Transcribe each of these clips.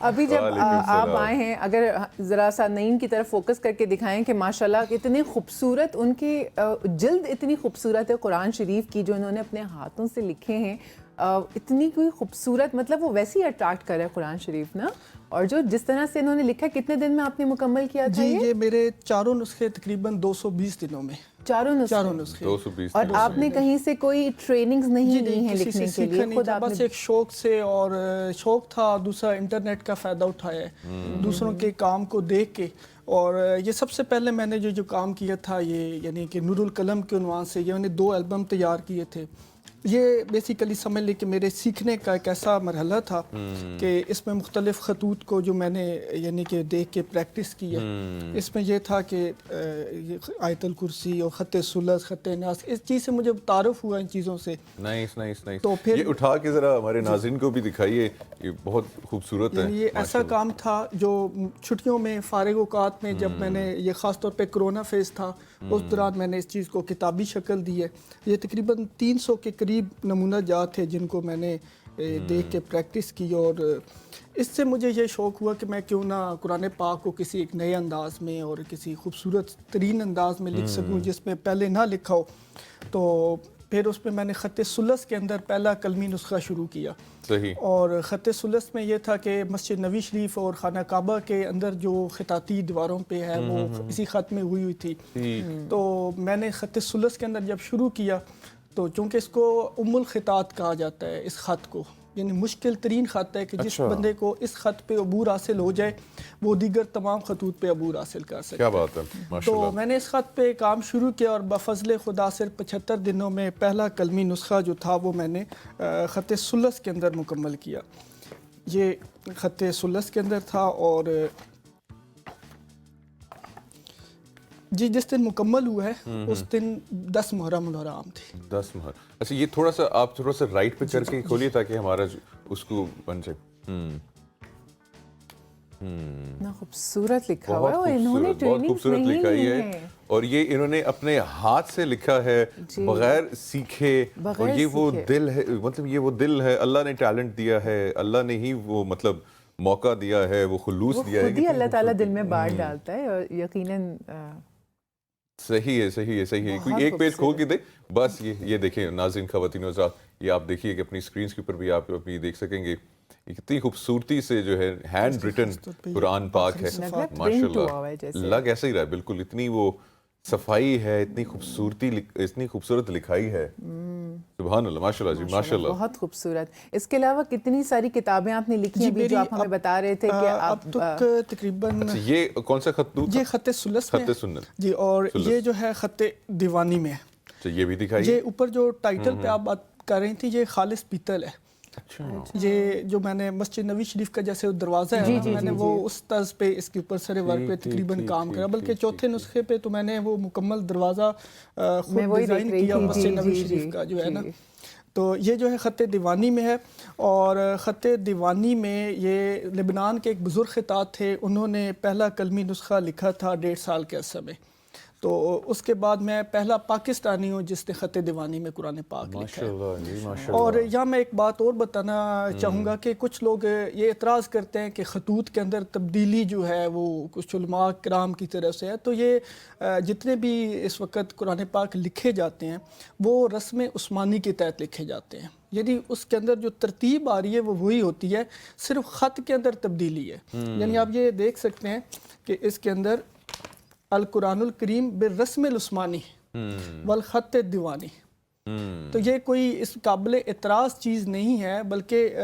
ابھی جب آپ آئے ہیں، اگر ذرا سا نعیم کی طرف فوکس کر کے دکھائیں کہ ماشاءاللہ اتنے خوبصورت ان کی جلد اتنی خوبصورت ہے قرآن شریف کی جو انہوں نے اپنے ہاتھوں سے لکھے ہیں، اتنی کوئی خوبصورت، مطلب وہ ویسے ہی اٹریکٹ کر رہا ہے قرآن شریف نا. اور جو جس طرح سے انہوں نے لکھا، کتنے دن میں آپ نے مکمل کیا تھا؟ جی یہ میرے چاروں نسخے تقریباً 220 دنوں میں. چاروں نسخے 220. اور آپ نے کہیں سے کوئی ٹریننگز نہیں لی ہیں کسی لکھنے سے کے لیے؟ سیکھا نہیں تھا، بس ایک شوق سے، اور شوق تھا، دوسرا انٹرنیٹ کا فائدہ اٹھایا ہے دوسروں کے کام کو دیکھ کے. اور یہ سب سے پہلے میں نے جو کام کیا تھا، یہ یعنی کہ نور القلم کے عنوان سے یہ میں نے 2 البم تیار کیے تھے. یہ بیسیکلی سمجھ لیں کہ میرے سیکھنے کا ایک ایسا مرحلہ تھا کہ اس میں مختلف خطوط کو جو میں نے یعنی کہ دیکھ کے پریکٹس کی ہے. اس میں یہ تھا کہ آیت الکرسی اور خط ثلث، خط ناس، اس چیز سے مجھے تعارف ہوا ان چیزوں سے. نائس. تو پھر یہ اٹھا کے ذرا ہمارے ناظرین کو بھی دکھائیے، یہ بہت خوبصورت ہے. یعنی یہ ایسا کام تھا جو چھٹیوں میں، فارغ اوقات میں، جب میں نے یہ خاص طور پہ کرونا فیز تھا، اس دوران میں نے اس چیز کو کتابی شکل دی ہے. یہ تقریباً 300 کے قریب نمونہ جات تھے جن کو میں نے دیکھ کے پریکٹس کی. اور اس سے مجھے یہ شوق ہوا کہ میں کیوں نہ قرآن پاک کو کسی ایک نئے انداز میں اور کسی خوبصورت ترین انداز میں لکھ سکوں جس میں پہلے نہ لکھا ہو. تو پھر اس میں نے خط ثلث کے اندر پہلا کلمی نسخہ شروع کیا. صحیح. اور خط ثلث میں یہ تھا کہ مسجد نبی شریف اور خانہ کعبہ کے اندر جو خطاطی دیواروں پہ ہے وہ اسی خط میں ہوئی تھی. تو میں نے خط ثلث کے اندر جب شروع کیا، تو چونکہ اس کو ام الخطاط کہا جاتا ہے اس خط کو، یعنی مشکل ترین خط ہے کہ جس بندے کو اس خط پہ عبور حاصل ہو جائے وہ دیگر تمام خطوط پہ عبور حاصل کر سکے. کیا بات ہے، ماشاءاللہ. تو میں نے اس خط پہ کام شروع کیا اور بفضل خدا صرف 75 دنوں میں پہلا کلمی نسخہ جو تھا وہ میں نے خط ثلث کے اندر مکمل کیا. یہ خط ثلث کے اندر تھا. اور جی جس دن مکمل ہوا ہے اس دن 10 محرم الحرام تھی. 10 محرم. اچھا یہ تھوڑا سا آپ تھوڑا سا رائٹ پہ کر کے کھولیے تاکہ ہمارا اس کو بن جائے. اتنا خوبصورت لکھا ہوا ہے، اور انہوں نے بہت خوبصورت لکھا ہے. اور یہ انہوں نے اپنے ہاتھ سے لکھا ہے بغیر سیکھے. اور یہ وہ دل ہے، مطلب یہ وہ دل ہے، اللہ نے ٹیلنٹ دیا ہے، اللہ نے ہی وہ مطلب موقع دیا ہے، وہ خلوص دیا ہے. خود ہی اللہ تعالیٰ دل میں بات ڈالتا ہے، اور یقیناً صحیح ہے. کوئی ایک پیج کھول کے دے بس. یہ دیکھیں ناظرین، خواتین و حضرات، یہ آپ دیکھیے کہ اپنی اسکرینس کے اوپر بھی آپ اپنی دیکھ سکیں گے کتنی خوبصورتی سے جو ہے ہینڈ ریٹن قرآن پاک ہے. ماشاءاللہ لگ ایسا ہی رہا ہے بالکل. اتنی وہ صفائی ہے، اتنی خوبصورت لکھائی ہے. سبحان اللہ، ماشاءاللہ جی، ماشاءاللہ بہت خوبصورت. اس کے علاوہ کتنی ساری کتابیں آپ نے لکھی ہیں جو آپ ہمیں بتا رہے تھے کہ آپ تقریباً. یہ کون سا خط؟ یہ خط ثلث میں. خط سنت جی. اور یہ جو ہے خط دیوانی میں. یہ بھی دکھائیے. یہ اوپر جو ٹائٹل پہ آپ بات کر رہی تھی، یہ خالص پیتل ہے. یہ جو میں نے مسجد نبی شریف کا جیسے دروازہ ہے، میں نے وہ اس طرز پہ اس کے اوپر سرے ورک پہ تقریباً کام کرا. بلکہ چوتھے نسخے پہ تو میں نے وہ مکمل دروازہ خود ڈیزائن کیا مسجد نبی شریف کا جو ہے نا. تو یہ جو ہے خط دیوانی میں ہے. اور خط دیوانی میں یہ لبنان کے ایک بزرگ خطاط تھے، انہوں نے پہلا کلمی نسخہ لکھا تھا 1.5 سال کے عرصے میں. تو اس کے بعد میں پہلا پاکستانی ہوں جس نے خط دیوانی میں قرآن پاک لکھا ہے. اور یہاں میں ایک بات اور بتانا چاہوں گا کہ کچھ لوگ یہ اعتراض کرتے ہیں کہ خطوط کے اندر تبدیلی جو ہے وہ کچھ علماء کرام کی طرف سے ہے. تو یہ جتنے بھی اس وقت قرآن پاک لکھے جاتے ہیں وہ رسم عثمانی کے تحت لکھے جاتے ہیں. یعنی اس کے اندر جو ترتیب آ رہی ہے وہ وہی ہوتی ہے، صرف خط کے اندر تبدیلی ہے. یعنی آپ یہ دیکھ سکتے ہیں کہ اس کے اندر القرآن الکریم بالرسم العثمانی والخط الدیوانی. تو یہ کوئی اس قابل اعتراض چیز نہیں ہے، بلکہ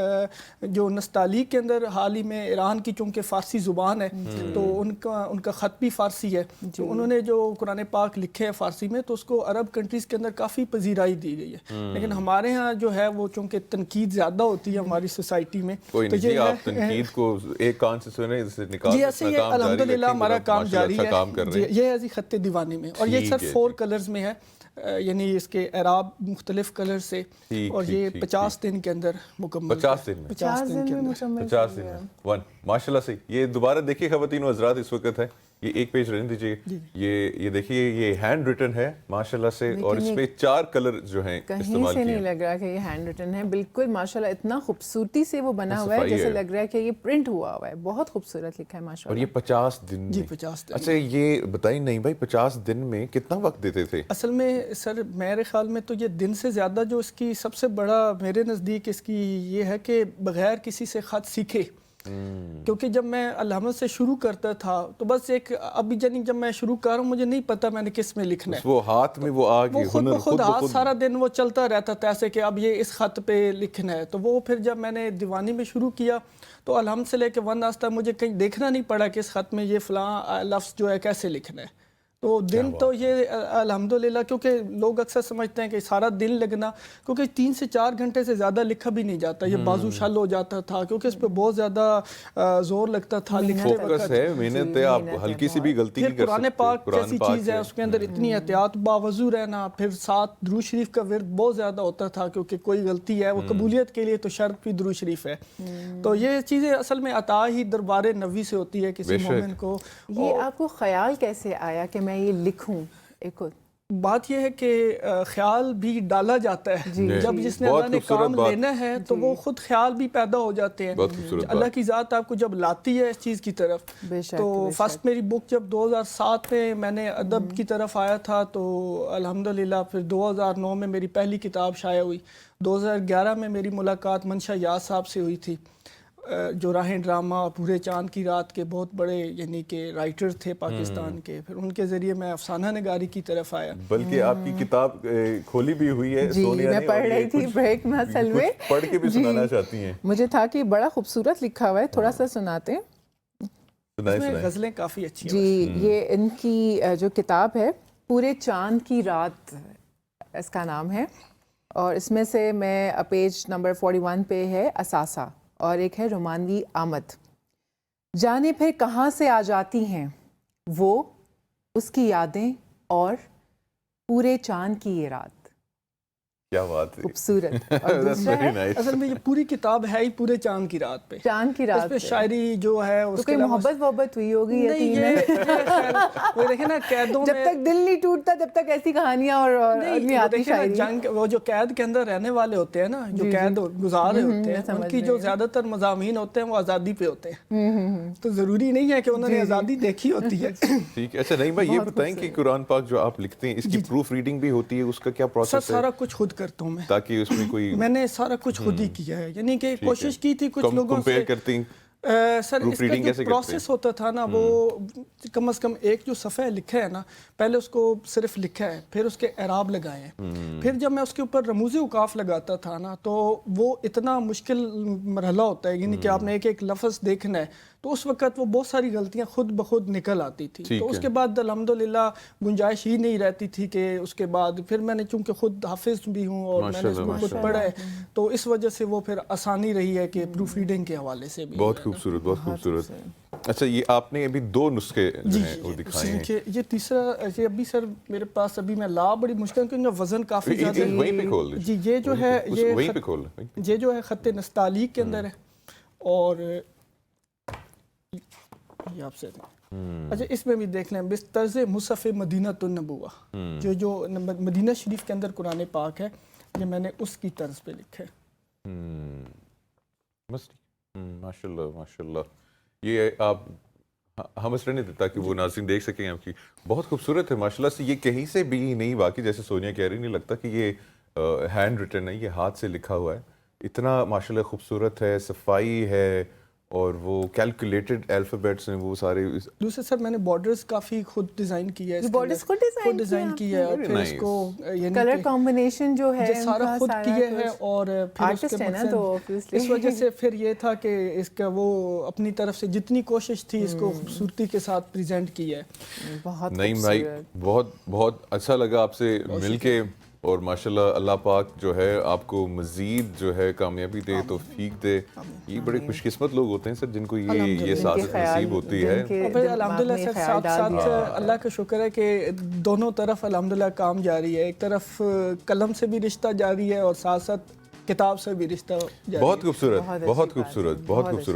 جو نستعلیق کے اندر حال ہی میں ایران کی چونکہ فارسی زبان ہے تو ان کا خط بھی فارسی ہے. تو انہوں نے جو قرآن پاک لکھے ہیں فارسی میں تو اس کو عرب کنٹریز کے اندر کافی پذیرائی دی گئی ہے. لیکن ہمارے ہاں جو ہے وہ چونکہ تنقید زیادہ ہوتی ہے ہماری سوسائٹی میں. تو یہ آپ تنقید کو ایک کان سے سنیں، اس سے نکال جی ایسے یہ الحمدللہ ہمارا کام جاری ہے. یہ ہے جی خط دیوانی میں. اور یہ صرف 4 کلرز میں ہے، یعنی اس کے اعراب مختلف کلر سے. اور یہ 50 دن کے اندر مکمل. 50 دن میں 50 دن. ماشاءاللہ سے یہ دوبارہ دیکھیے خواتین و حضرات، اس وقت ہے یہ ایک پیج رہنے دیجیے. یہ دیکھیے یہ ہینڈ ریٹن ہے ماشاءاللہ سے, اور اس پہ 4 کلر جو ہیں کہیں استعمال سے کیے نہیں ہیں. لگ رہا کہ یہ ہینڈ ریٹن ہے, بالکل ماشاءاللہ اتنا خوبصورتی سے وہ بنا ہوا ہے جیسے لگ رہا ہے کہ یہ پرنٹ ہوا ہوا ہے. بہت خوبصورت لکھا ہے اور ماشاءاللہ. یہ 50 دن میں. جی 50 دن. اچھا یہ بتائیں نہیں بھائی 50 دن میں کتنا وقت دیتے تھے؟ اصل میں سر میرے خیال میں تو یہ دن سے زیادہ جو اس کی سب سے بڑا میرے نزدیک اس کی یہ ہے کہ بغیر کسی سے خط سیکھے. کیونکہ جب میں علامت سے شروع کرتا تھا تو بس ایک ابھی جب میں شروع کر رہا ہوں مجھے نہیں پتا میں نے کس میں لکھنا ہے. وہ ہاتھ میں وہ آ گئی خود بخود ہاتھ سارا دن وہ چلتا رہتا تھا ایسے کہ اب یہ اس خط پہ لکھنا ہے. تو وہ پھر جب میں نے دیوانی میں شروع کیا تو علامت سے لے کے 1 آج تک مجھے کہیں دیکھنا نہیں پڑا کہ اس خط میں یہ فلاں لفظ جو ہے کیسے لکھنا ہے. تو دن تو یہ الحمدللہ, کیونکہ لوگ اکثر سمجھتے ہیں کہ سارا دن لگنا, کیونکہ 3 سے 4 گھنٹے سے زیادہ لکھا بھی نہیں جاتا. یہ بازو شل ہو جاتا تھا کیونکہ اس پہ بہت زیادہ زور لگتا تھا لکھتے وقت. فوکس ہے, محنت ہے, آپ ہلکی سی بھی غلطی نہیں کر سکتے. قرآن پاک جیسی چیز ہے اس کے اندر اتنی احتیاط, باوضو رہنا, پھر ساتھ درود شریف کا ورد بہت زیادہ ہوتا تھا کیونکہ کوئی غلطی ہے وہ قبولیت کے لیے تو شرط بھی درود شریف ہے. تو یہ چیزیں اصل میں عطا ہی دربار نبی سے ہوتی ہے کسی مومن کو. یہ آپ کو خیال کیسے آیا کہ میں یہ لکھوں؟ ایک بات یہ ہے کہ خیال بھی ڈالا جاتا ہے جب جس نے اللہ نے کام لینا ہے تو وہ خود خیال بھی پیدا ہو جاتے ہیں. اللہ کی ذات آپ کو جب لاتی ہے اس چیز کی طرف. تو فرسٹ میری بک جب 2007 میں نے ادب کی طرف آیا تھا تو الحمدللہ پھر 2009 میں میری پہلی کتاب شائع ہوئی. 2011 میں میری ملاقات منشا یاز صاحب سے ہوئی تھی جو راہیں ڈرامہ پورے چاند کی رات کے بہت بڑے یعنی کہ رائٹر تھے پاکستان کے. پھر ان کے ذریعے میں افسانہ نگاری کی طرف آیا. بلکہ آپ کی کتاب کھولی بھی ہوئی ہے سونیا نے, میں پڑھ رہی تھی بریک میں اصل میں, پڑھ کے بھی سنانا چاہتی ہیں. مجھے تھا کہ بڑا خوبصورت لکھا ہوا ہے, تھوڑا سا سناتے ہیں. غزلیں کافی اچھی ہیں. جی یہ ان کی جو کتاب ہے پورے چاند کی رات اس کا نام ہے, اور اس میں سے میں پیج نمبر 41 پہ ہے اثاثہ, اور ایک ہے رومانوی آمد. جانے پھر کہاں سے آ جاتی ہیں وہ اس کی یادیں اور پورے چاند کی یہ رات. کیا بات ہے, خوبصورت. اور دوسرا ہے اصل میں یہ پوری کتاب ہے ہی پورے چاند کی رات پہ. چاند کی رات اس پہ شاعری جو ہے اس کوئی محبت وحبت ہوئی ہوگی نہیں, وہ دیکھیں نا قیدوں جب تک دل نہیں ٹوٹتا جب تک ایسی کہانیاں اور جنگ وہ جو قید کے اندر رہنے والے ہوتے ہیں نا, جو قید گزار ہوتے ہیں ان کی جو زیادہ تر مضامین ہوتے ہیں وہ آزادی پہ ہوتے ہیں. تو ضروری نہیں ہے کہ انہوں نے آزادی دیکھی ہوتی ہے. ٹھیک ہے. اچھا نہیں بھائی یہ بتائیں کہ قرآن پاک جو آپ لکھتے ہیں اس کی پروف ریڈنگ بھی ہوتی ہے, اس کا کیا پروسیس ہے؟ سارا کچھ خود کرتا ہوں میں, تاکہ اس میں کوئی میں نے سارا کچھ خود ہی کیا ہے. یعنی کہ کوشش کی تھی کچھ لوگوں سے کرتی سر اس کا جو پروسیس ہوتا تھا نا وہ کم از کم ایک جو صفحہ لکھا ہے نا پہلے اس کو صرف لکھا ہے, پھر اس کے اعراب لگائے ہیں, پھر جب میں اس کے اوپر رموز اوقاف لگاتا تھا نا تو وہ اتنا مشکل مرحلہ ہوتا ہے. یعنی کہ آپ نے ایک ایک لفظ دیکھنا ہے تو اس وقت وہ بہت ساری غلطیاں خود بخود نکل آتی تھی. تو اس کے بعد الحمدللہ گنجائش ہی نہیں رہتی تھی کہ اس کے بعد پھر میں نے چونکہ خود حافظ بھی ہوں اور میں نے اس کو خود پڑھا ہے تو اس وجہ سے وہ پھر آسانی رہی ہے کہ پروف ریڈنگ کے حوالے سے بھی. بہت خوبصورت, بہت خوبصورت. اچھا یہ آپ نے ابھی 2 نسخے جو ہیں وہ دکھائے ہیں. یہ تیسرا یہ ابھی سر میرے پاس ابھی میں لا بڑی مشکل کیونکہ وزن کافی زیادہ ہے. وہیں پہ کھول جی یہ جو ہے یہ جو ہے خط نستعلیق کے اندر ہے, اور یہ آپ سے اچھا اس میں بھی دیکھ لیں طرز مصحف مدینہ النبوہ جو مدینہ شریف کے اندر قرآن پاک ہے یہ میں نے اس کی طرز پہ لکھا ہے. ماشاءاللہ ماشاءاللہ. یہ آپ ہم اس لیے نہیں دیتا کہ وہ ناظرین دیکھ سکیں آپ کی, بہت خوبصورت ہے ماشاءاللہ سے. یہ کہیں سے بھی نہیں واقعی جیسے سونیا کہہ رہی, نہیں لگتا کہ یہ ہینڈ ریٹن ہے, یہ ہاتھ سے لکھا ہوا ہے. اتنا ماشاءاللہ خوبصورت ہے, صفائی ہے, اور وہ کیلکولیٹڈ الفابیٹس ہیں وہ سارے. دوسرے سر میں نے بارڈرز کافی خود ڈیزائن کیا ہے, بارڈرز خود ڈیزائن کیا ہے, اور پھر اس کو کلر کمبینیشن جو ہے سارا خود کیا ہے, اور پھر اس وجہ سے پھر یہ تھا کہ اس کا وہ اپنی طرف سے جتنی کوشش تھی اس کو خوبصورتی کے ساتھ پریزنٹ کیا ہے. نہیں بھائی بہت بہت اچھا لگا آپ سے مل کے, اور ماشاءاللہ اللہ پاک جو ہے آپ کو مزید جو ہے کامیابی دے, توفیق دے. یہ بڑے خوش قسمت لوگ ہوتے ہیں سر جن کو یہ سعادت نصیب ہوتی ہے. پھر الحمدللہ سر ساتھ ساتھ اللہ کا شکر ہے کہ دونوں طرف الحمدللہ کام جاری ہے. ایک طرف قلم سے بھی رشتہ جاری ہے اور ساتھ ساتھ کتاب سے بھی رشتہ جاری ہے. بہت خوبصورت, بہت خوبصورت, بہت خوبصورت.